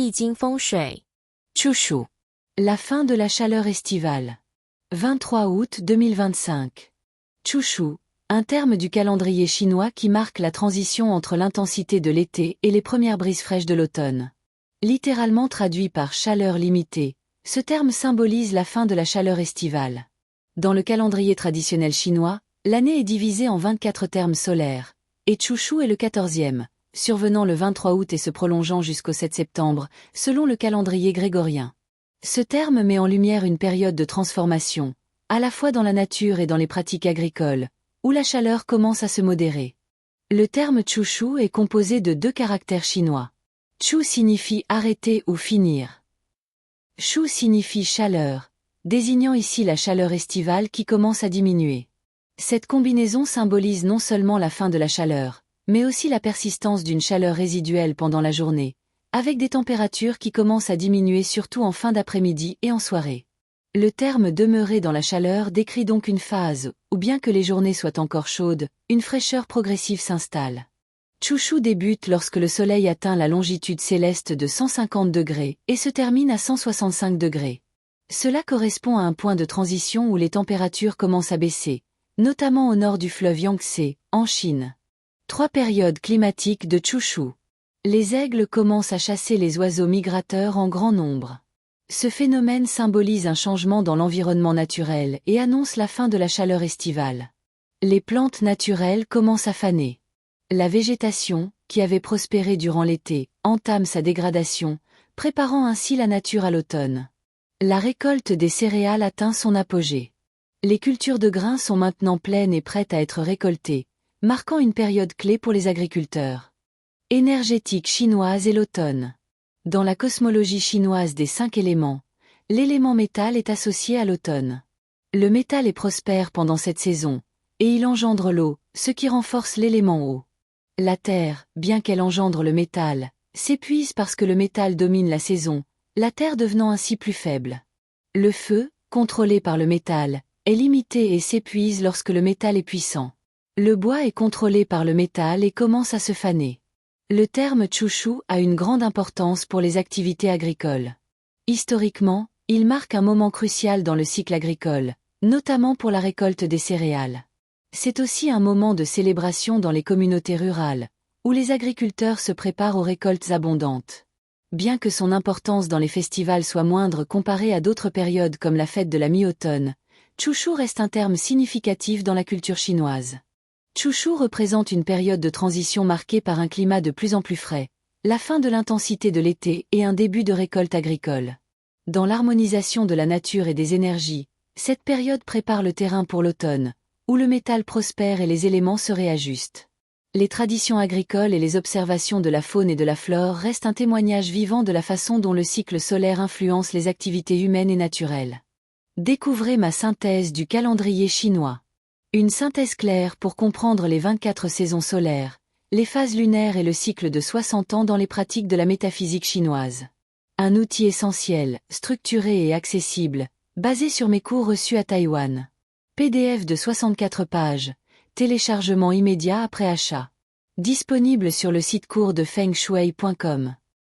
易经风水 Chushu. La fin de la chaleur estivale. 23 août 2025. Chushu, un terme du calendrier chinois qui marque la transition entre l'intensité de l'été et les premières brises fraîches de l'automne. Littéralement traduit par chaleur limitée, ce terme symbolise la fin de la chaleur estivale. Dans le calendrier traditionnel chinois, l'année est divisée en 24 termes solaires, et Chushu est le 14e, survenant le 23 août et se prolongeant jusqu'au 7 septembre, selon le calendrier grégorien. Ce terme met en lumière une période de transformation, à la fois dans la nature et dans les pratiques agricoles, où la chaleur commence à se modérer. Le terme Chushu est composé de 2 caractères chinois. Chu signifie arrêter ou finir. Shu signifie chaleur, désignant ici la chaleur estivale qui commence à diminuer. Cette combinaison symbolise non seulement la fin de la chaleur, mais aussi la persistance d'une chaleur résiduelle pendant la journée, avec des températures qui commencent à diminuer surtout en fin d'après-midi et en soirée. Le terme demeurer dans la chaleur décrit donc une phase où, bien que les journées soient encore chaudes, une fraîcheur progressive s'installe. Chushu débute lorsque le soleil atteint la longitude céleste de 150 degrés et se termine à 165 degrés. Cela correspond à un point de transition où les températures commencent à baisser, notamment au nord du fleuve Yangtze, en Chine. 3 périodes climatiques de Chushu. Les aigles commencent à chasser les oiseaux migrateurs en grand nombre. Ce phénomène symbolise un changement dans l'environnement naturel et annonce la fin de la chaleur estivale. Les plantes naturelles commencent à faner. La végétation, qui avait prospéré durant l'été, entame sa dégradation, préparant ainsi la nature à l'automne. La récolte des céréales atteint son apogée. Les cultures de grains sont maintenant pleines et prêtes à être récoltées, marquant une période clé pour les agriculteurs. Énergétique chinoise et l'automne. Dans la cosmologie chinoise des 5 éléments, l'élément métal est associé à l'automne. Le métal est prospère pendant cette saison, et il engendre l'eau, ce qui renforce l'élément eau. La terre, bien qu'elle engendre le métal, s'épuise parce que le métal domine la saison, la terre devenant ainsi plus faible. Le feu, contrôlé par le métal, est limité et s'épuise lorsque le métal est puissant. Le bois est contrôlé par le métal et commence à se faner. Le terme Chushu a une grande importance pour les activités agricoles. Historiquement, il marque un moment crucial dans le cycle agricole, notamment pour la récolte des céréales. C'est aussi un moment de célébration dans les communautés rurales, où les agriculteurs se préparent aux récoltes abondantes. Bien que son importance dans les festivals soit moindre comparée à d'autres périodes comme la fête de la mi-automne, Chushu reste un terme significatif dans la culture chinoise. Chushu représente une période de transition marquée par un climat de plus en plus frais, la fin de l'intensité de l'été et un début de récolte agricole. Dans l'harmonisation de la nature et des énergies, cette période prépare le terrain pour l'automne, où le métal prospère et les éléments se réajustent. Les traditions agricoles et les observations de la faune et de la flore restent un témoignage vivant de la façon dont le cycle solaire influence les activités humaines et naturelles. Découvrez ma synthèse du calendrier chinois. Une synthèse claire pour comprendre les 24 saisons solaires, les phases lunaires et le cycle de 60 ans dans les pratiques de la métaphysique chinoise. Un outil essentiel, structuré et accessible, basé sur mes cours reçus à Taïwan. PDF de 64 pages, téléchargement immédiat après achat. Disponible sur le site cours de fengshui.com.